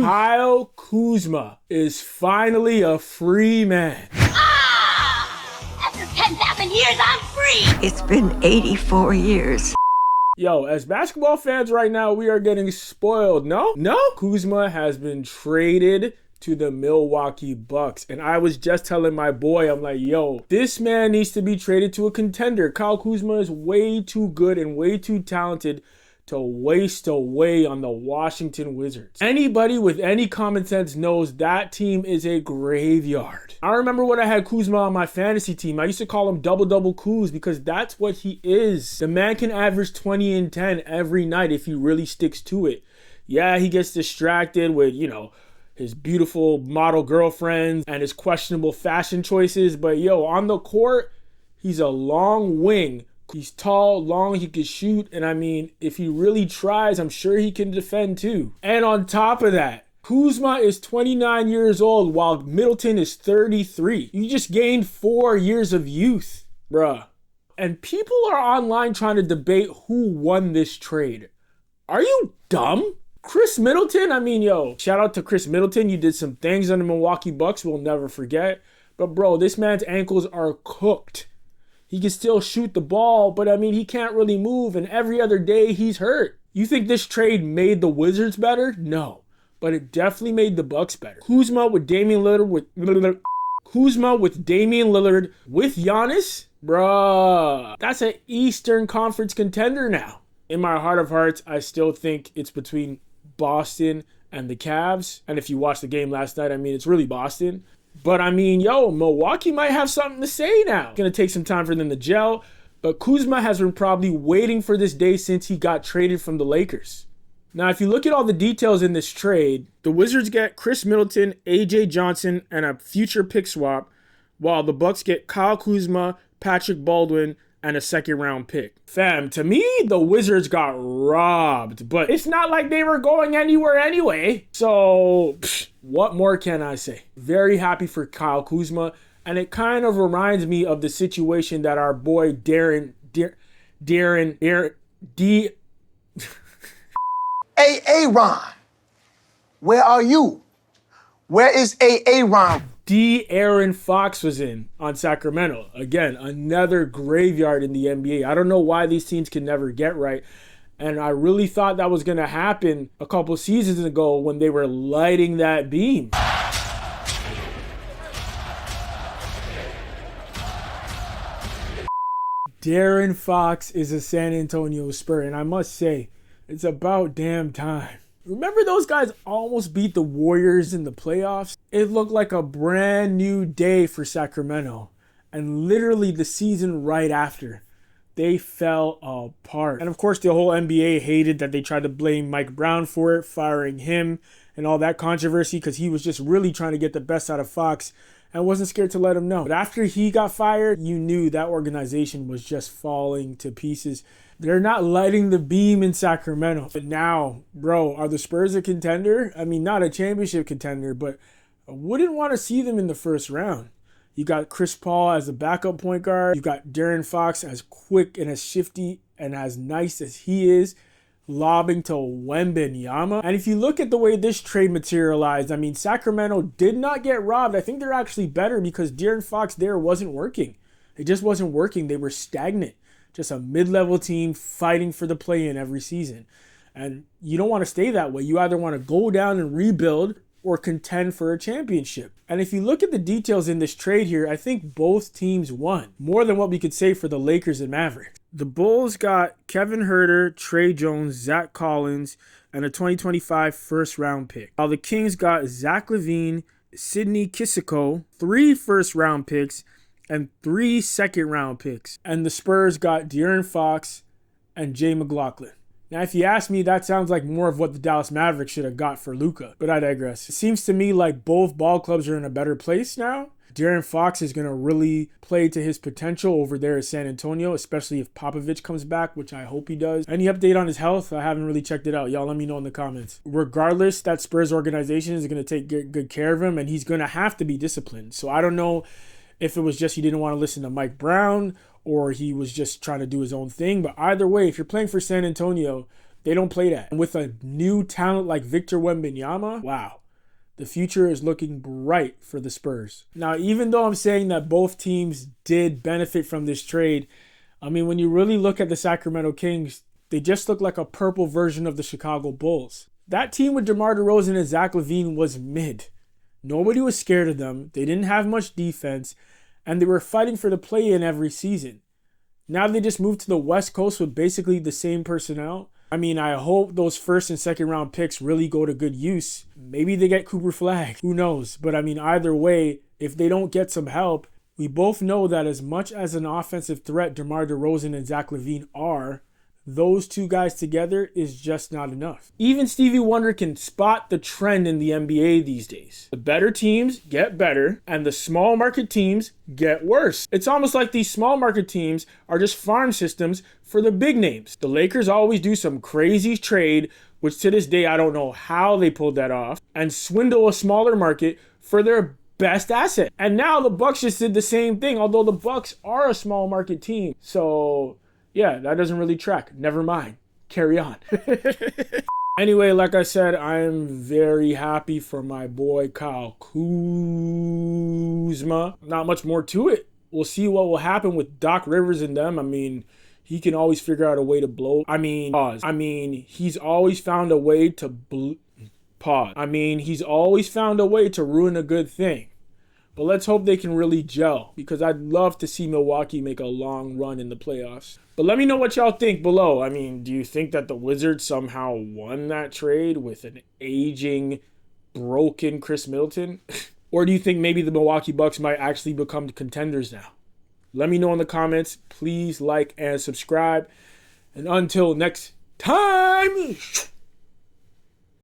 Kyle Kuzma is finally a free man. After 10,000 years, I'm free! It's been 84 years. Yo, as basketball fans right now, we are getting spoiled. No? Kuzma has been traded to the Milwaukee Bucks. And I was just telling my boy, I'm like, yo, this man needs to be traded to a contender. Kyle Kuzma is way too good and way too talented to waste away on the Washington Wizards. Anybody with any common sense knows that team is a graveyard. I remember when I had Kuzma on my fantasy team, I used to call him double Kuz because that's what he is. The man can average 20 and 10 every night if he really sticks to it. Yeah, he gets distracted with, his beautiful model girlfriends and his questionable fashion choices, but yo, on the court, he's a long wing. He's tall, long, he can shoot, and I mean, if he really tries, I'm sure he can defend too. And on top of that, Kuzma is 29 years old while Middleton is 33. You just gained 4 years of youth, bruh. And people are online trying to debate who won this trade. Are you dumb? Kris Middleton? I mean, yo, shout out to Kris Middleton. You did some things on the Milwaukee Bucks we'll never forget. But bro, this man's ankles are cooked. He can still shoot the ball, but I mean, he can't really move, and every other day he's hurt. You think this trade made the Wizards better? No, but it definitely made the Bucks better. Kuzma with Damian Lillard with Giannis? Bruh, that's an Eastern Conference contender now. In my heart of hearts, I still think it's between Boston and the Cavs. And if you watched the game last night, I mean, it's really Boston. But I mean, yo, Milwaukee might have something to say now. It's going to take some time for them to gel. But Kuzma has been probably waiting for this day since he got traded from the Lakers. Now, if you look at all the details in this trade, the Wizards get Kris Middleton, AJ Johnson, and a future pick swap, while the Bucks get Kyle Kuzma, Patrick Baldwin, and a second-round pick. Fam, to me, the Wizards got robbed, but it's not like they were going anywhere anyway. So, what more can I say? Very happy for Kyle Kuzma, and it kind of reminds me of the situation that our boy Aaron. Hey, Aaron, where are you? Where is Aaron? Aaron Fox was in on Sacramento. Again, another graveyard in the NBA. I don't know why these teams can never get right. And I really thought that was going to happen a couple seasons ago when they were lighting that beam. De'Aaron Fox is a San Antonio Spur, and I must say, it's about damn time. Remember those guys almost beat the Warriors in the playoffs? It looked like a brand new day for Sacramento. And literally the season right after, they fell apart. And of course, the whole NBA hated that they tried to blame Mike Brown for it, firing him and all that controversy because he was just really trying to get the best out of Fox and wasn't scared to let him know. But after he got fired, you knew that organization was just falling to pieces. They're not lighting the beam in Sacramento. But now, bro, are the Spurs a contender? I mean, not a championship contender, but I wouldn't want to see them in the first round. You got Chris Paul as a backup point guard. You got De'Aaron Fox as quick and as shifty and as nice as he is, lobbing to Wembanyama. And if you look at the way this trade materialized, I mean, Sacramento did not get robbed. I think they're actually better because De'Aaron Fox there wasn't working. It just wasn't working. They were stagnant. Just a mid-level team fighting for the play-in every season. And you don't want to stay that way. You either want to go down and rebuild or contend for a championship. And if you look at the details in this trade here, I think both teams won. More than what we could say for the Lakers and Mavericks. The Bulls got Kevin Huerter, Trey Jones, Zach Collins, and a 2025 first-round pick. While the Kings got Zach LaVine, Sidney Kissiko, 3 first-round picks, and 3 second-round picks. And the Spurs got De'Aaron Fox and Jay McLaughlin. Now, if you ask me, that sounds like more of what the Dallas Mavericks should have got for Luka, but I digress. It seems to me like both ball clubs are in a better place now. De'Aaron Fox is going to really play to his potential over there at San Antonio, especially if Popovich comes back, which I hope he does. Any update on his health? I haven't really checked it out. Y'all let me know in the comments. Regardless, that Spurs organization is going to take good care of him, and he's going to have to be disciplined. So I don't know if it was just he didn't want to listen to Mike Brown or he was just trying to do his own thing. But either way, if you're playing for San Antonio, They don't play that. And with a new talent like Victor Wembanyama, wow, the future is looking bright for the Spurs. Now, even though I'm saying that both teams did benefit from this trade, I mean, when you really look at the Sacramento Kings, they just look like a purple version of the Chicago Bulls. That team with DeMar DeRozan and Zach LaVine was mid. Nobody was scared of them. They didn't have much defense, and they were fighting for the play-in every season. Now they just moved to the West Coast with basically the same personnel. I mean, I hope those first and second round picks really go to good use. Maybe they get Cooper Flagg. Who knows? But I mean, either way, if they don't get some help, we both know that as much as an offensive threat DeMar DeRozan and Zach LaVine are, those two guys together is just not enough. Even Stevie Wonder can spot the trend in the NBA these days. The better teams get better, and the small market teams get worse. It's almost like these small market teams are just farm systems for the big names. The Lakers always do some crazy trade, which to this day I don't know how they pulled that off, and swindle a smaller market for their best asset. And now the Bucks just did the same thing, although the Bucks are a small market team. So yeah, that doesn't really track. Never mind. Carry on. Anyway, like I said, I am very happy for my boy Kyle Kuzma. Not much more to it. We'll see what will happen with Doc Rivers and them. I mean, he can always figure out a way to blow. He's always found a way to he's always found a way to ruin a good thing. But let's hope they can really gel, because I'd love to see Milwaukee make a long run in the playoffs. But let me know what y'all think below. I mean, do you think that the Wizards somehow won that trade with an aging, broken Kris Middleton? Or do you think maybe the Milwaukee Bucks might actually become contenders now? Let me know in the comments. Please like and subscribe. And until next time...